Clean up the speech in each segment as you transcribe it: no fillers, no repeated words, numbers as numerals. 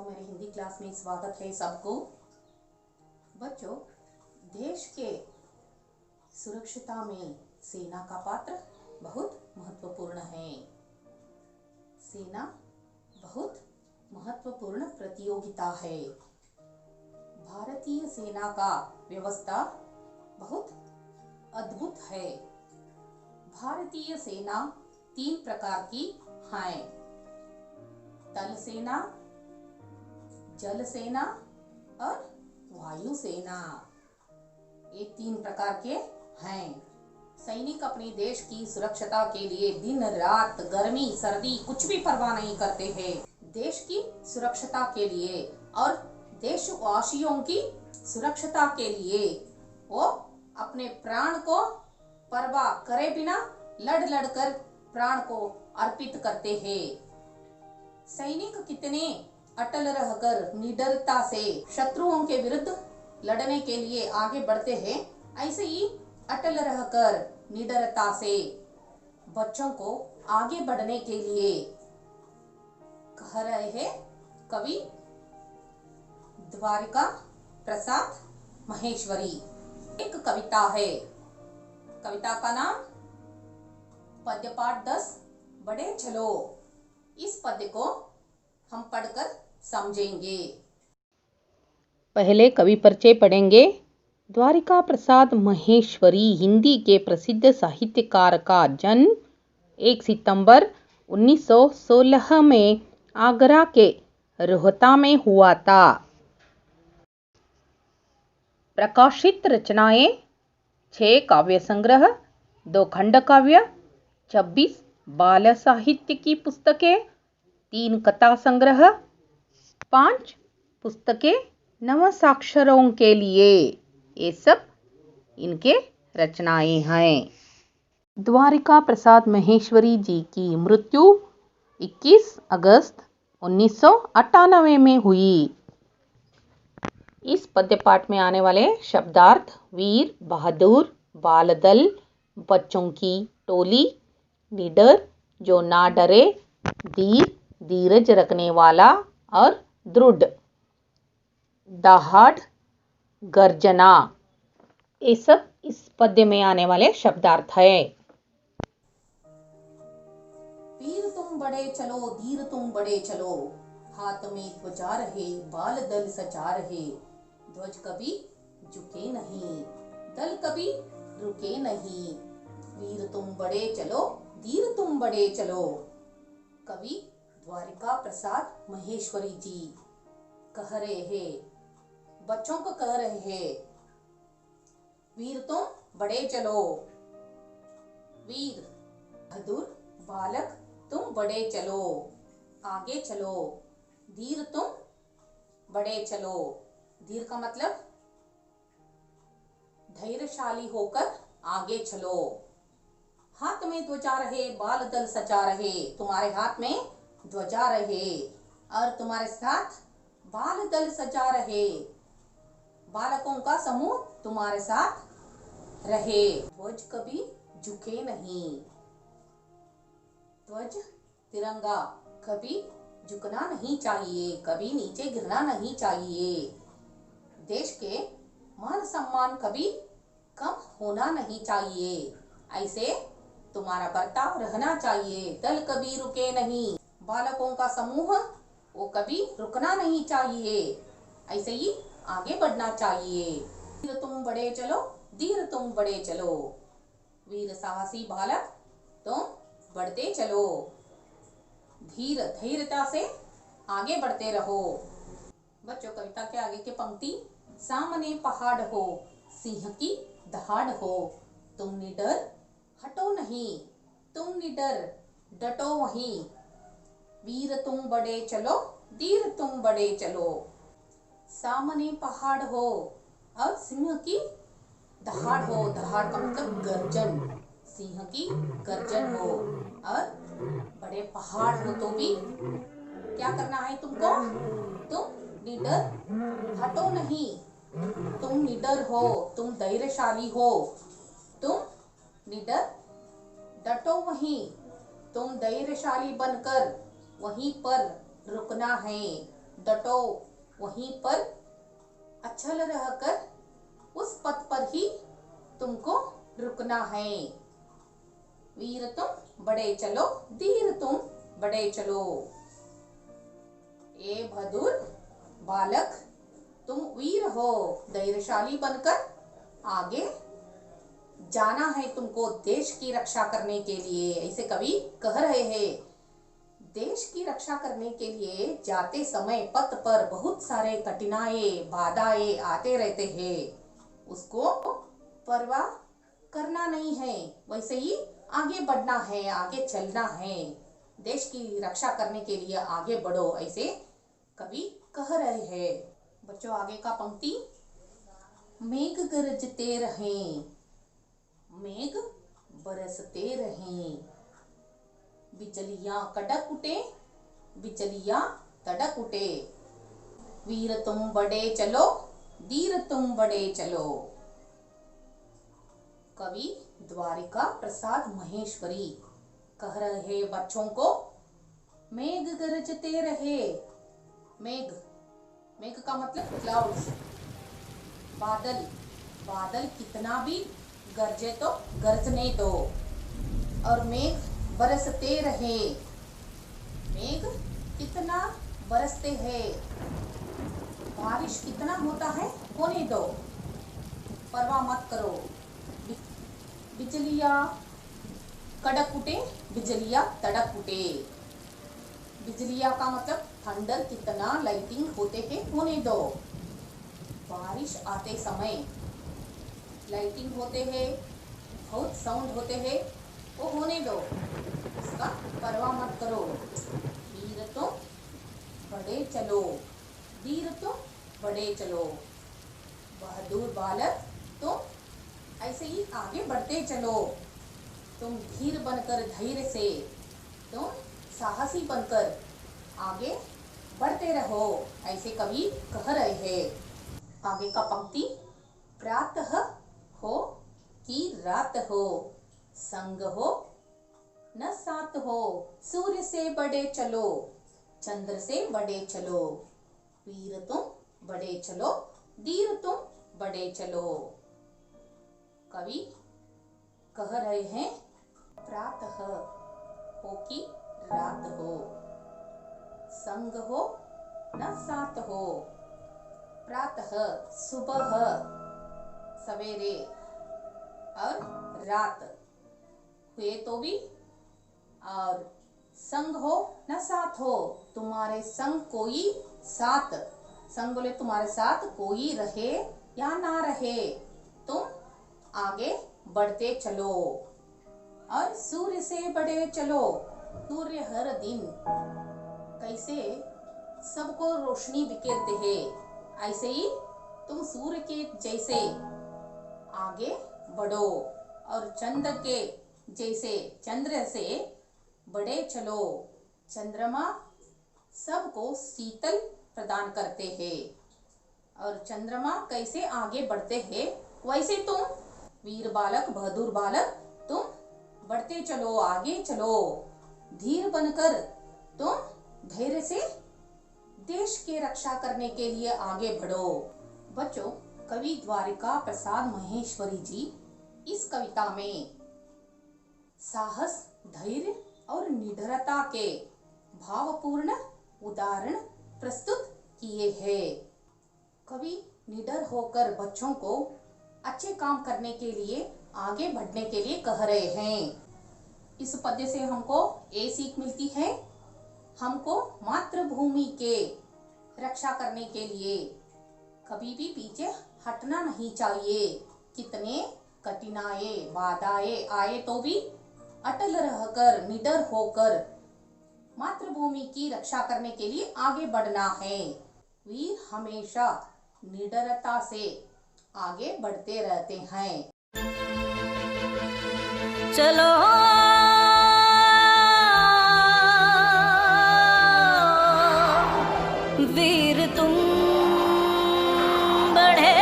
मेरे हिंदी क्लास में स्वागत है सबको। बच्चों, देश के सुरक्षता में सेना का पात्र बहुत महत्वपूर्ण है। सेना बहुत महत्वपूर्ण प्रतियोगिता है। भारतीय सेना का व्यवस्था बहुत अद्भुत है। भारतीय सेना 3 प्रकार की है: थल सेना, जल सेना और वायु सेना। ये 3 प्रकार के हैं। सैनिक अपने देश की सुरक्षता के लिए दिन रात, गर्मी सर्दी कुछ भी परवाह नहीं करते हैं। देश की सुरक्षता के लिए और देशवासियों की सुरक्षता के लिए वो अपने प्राण को परवाह करे बिना लड़ लड़ कर प्राण को अर्पित करते हैं। सैनिक कितने अटल रहकर निडरता से शत्रुओं के विरुद्ध लड़ने के लिए आगे बढ़ते हैं, ऐसे ही अटल रहकर निडरता से बच्चों को आगे बढ़ने के लिए कह रहे हैं कवि द्वारिका प्रसाद महेश्वरी। एक कविता है, कविता का नाम पद्य पाठ 10 बड़े चलो। इस पद्य को हम पढ़कर समझेंगे। पहले कवि परिचय पढ़ेंगे। द्वारिका प्रसाद महेश्वरी हिंदी के प्रसिद्ध साहित्यकार का जन्म 1 सितंबर 1916 में आगरा के रोहता में हुआ था। प्रकाशित रचनाएं 6 काव्य संग्रह, 2 खंड काव्य, 26 बाल साहित्य की पुस्तकें, 3 कथा संग्रह, 5 पुस्तकें नवसाक्षरों के लिए। ये सब इनके रचनाएं हैं। द्वारिका प्रसाद महेश्वरी जी की मृत्यु 21 अगस्त 1998 में हुई। इस पद्य पाठ में आने वाले शब्दार्थ: वीर, बहादुर, बालदल, बच्चों की टोली, निडर, जो ना डरे, धीर, धीरज रखने वाला और दृढ़, दहाड़, गर्जना। ये सब इस पद्य में आने वाले शब्दार्थ है। वीर तुम बड़े चलो, धीर तुम बड़े चलो, हाथ में ध्वजा रहे, बाल दल सजा रहे। ध्वज कभी झुके नहीं, दल कभी रुके नहीं। वीर तुम बड़े चलो, धीर तुम बड़े चलो। कवि द्वारिका प्रसाद महेश्वरी जी कह रहे हैं, बच्चों को कह रहे हैं, वीर तुम बड़े चलो। वीर बहादुर बालक तुम बड़े चलो, आगे चलो। धीर तुम बड़े चलो। धीर का मतलब धैर्यशाली होकर आगे चलो। हाथ में ध्वजा रहे, बाल दल सजा रहे। तुम्हारे हाथ में ध्वजा रहे और तुम्हारे साथ बाल दल सजा रहे, बालकों का समूह तुम्हारे साथ रहे। ध्वज कभी झुके नहीं। ध्वज तिरंगा कभी झुकना नहीं चाहिए, कभी नीचे गिरना नहीं चाहिए। देश के मान सम्मान कभी कम होना नहीं चाहिए, ऐसे तुम्हारा बर्ताव रहना चाहिए। दल कभी रुके नहीं, बालकों का समूह वो कभी रुकना नहीं चाहिए, ऐसे ही आगे बढ़ना चाहिए। वीर तुम बड़े चलो, धीर तुम बड़े चलो। वीर साहसी बालक तुम बढ़ते चलो, धीर धैर्यता से आगे बढ़ते रहो। बच्चों, कविता के आगे की पंक्ति: सामने पहाड़ हो, सिंह की दहाड़ हो, तुम निडर हटो नहीं, तुम निडर डटो वहीं। वीर तुम बड़े चलो, धीर तुम बड़े चलो। सामने पहाड़ हो और सिंह की दहाड़ हो। दहाड़ का मतलब गर्जन, सिंह की गर्जन हो। और बड़े पहाड़ हो तो भी क्या करना है तुमको? तुम निडर हटो नहीं, तुम निडर हो, तुम धैर्यशाली हो, तुम निडर डटो वहीं, तुम धैर्यशाली बनकर वहीं पर रुकना है, डटो वहीं पर, अचल रहकर उस पथ पर ही तुमको रुकना है। वीर तुम बढ़े चलो, धीर तुम बढ़े चलो। ए बहादुर बालक, तुम वीर हो, धैर्यशाली बनकर आगे जाना है तुमको देश की रक्षा करने के लिए। ऐसे कवि कह रहे हैं। देश की रक्षा करने के लिए जाते समय पथ पर बहुत सारे कठिनाइयां बाधाएं आते रहते हैं, उसको परवाह करना नहीं है, वैसे ही आगे बढ़ना है, आगे चलना है। देश की रक्षा करने के लिए आगे बढ़ो, ऐसे कवि कह रहे हैं। बच्चों आगे का पंक्ति, मेघ गरजते रहें, मेघ बरसते रहें, बिजलियां कड़क उठे, बिजलियां तड़क उठे। वीर तुम बढ़े चलो, धीर तुम बढ़े चलो। कवि द्वारिका प्रसाद महेश्वरी कह रहे हैं बच्चों को, मेघ गरजते रहे। मेघ, मेघ का मतलब क्लाउड्स, बादल। बादल कितना भी गरजे तो गरजने दो, और मेघ बरसते रहे। मेघ कितना बरसते हैं, बारिश कितना होता है होने दो, परवाह मत करो। बिजलियां कड़क उठे, बिजलियां तड़क उठे। बिजलियां का मतलब थंडर, कितना लाइटिंग होते हैं होने दो। बारिश आते समय लाइटिंग होते हैं, बहुत साउंड होते हैं, वो होने दो, उसका परवाह मत करो। वीर तुम बढ़े चलो, धीर तुम बढ़े चलो। बहादुर बालक तुम ऐसे ही आगे बढ़ते चलो। तुम धीर बनकर, धैर्य से, तुम साहसी बनकर आगे बढ़ते रहो, ऐसे कवि कह रहे हैं। आगे का पंक्ति, प्रातः हो कि रात हो, संग हो न साथ हो, सूर्य से बढ़े चलो, चंद्र से बढ़े चलो। वीर तुम बढ़े चलो, धीर तुम बढ़े चलो। कवि कह रहे हैं, प्रातः हो कि रात हो, संग हो न साथ हो। प्रातः सुबह, सवेरे, और रात हुए तो भी, और संग हो न साथ हो, तुम्हारे संग कोई साथ, संग बोले तुम्हारे साथ कोई रहे या ना रहे, तुम आगे बढ़ते चलो। और सूर्य से बढ़े चलो। सूर्य हर दिन कैसे सबको रोशनी बिखेरते हैं, ऐसे ही तुम सूर्य के जैसे आगे बढ़ो, और चंद्र के जैसे, चंद्र से बढ़े चलो। चंद्रमा सबको शीतल प्रदान करते हैं, और चंद्रमा कैसे आगे बढ़ते हैं, वैसे तुम वीर बालक, बहादुर बालक, तुम बढ़ते चलो, आगे चलो। धीर बनकर तुम धैर्य से देश की रक्षा करने के लिए आगे बढ़ो। बच्चों, कवि द्वारिका प्रसाद महेश्वरी जी इस कविता में साहस, धैर्य और निडरता के भावपूर्ण उदाहरण प्रस्तुत किए हैं। कवि निडर होकर बच्चों को अच्छे काम करने के लिए, आगे बढ़ने के लिए कह रहे हैं। इस पद्य से हमको ये सीख मिलती है, हमको मातृभूमि के रक्षा करने के लिए कभी भी पीछे हटना नहीं चाहिए। कितने कठिनाइयां, बाधाएं आए तो भी अटल रहकर, निडर होकर मातृभूमि की रक्षा करने के लिए आगे बढ़ना है। वीर हमेशा निडरता से आगे बढ़ते रहते हैं। चलो वीर तुम बढ़े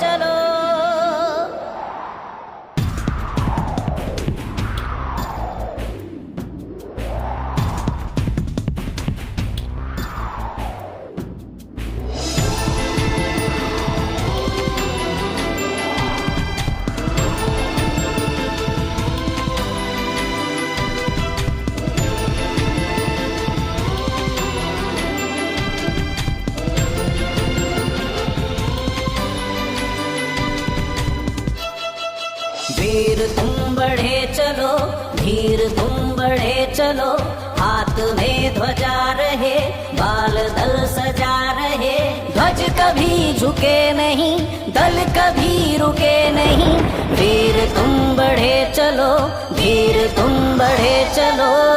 चलो। बढ़े चलो, धीर तुम बढ़े चलो, हाथ में ध्वजा रहे, बाल दल सजा रहे, ध्वज कभी झुके नहीं, दल कभी रुके नहीं, वीर तुम बढ़े चलो, धीर तुम बढ़े चलो।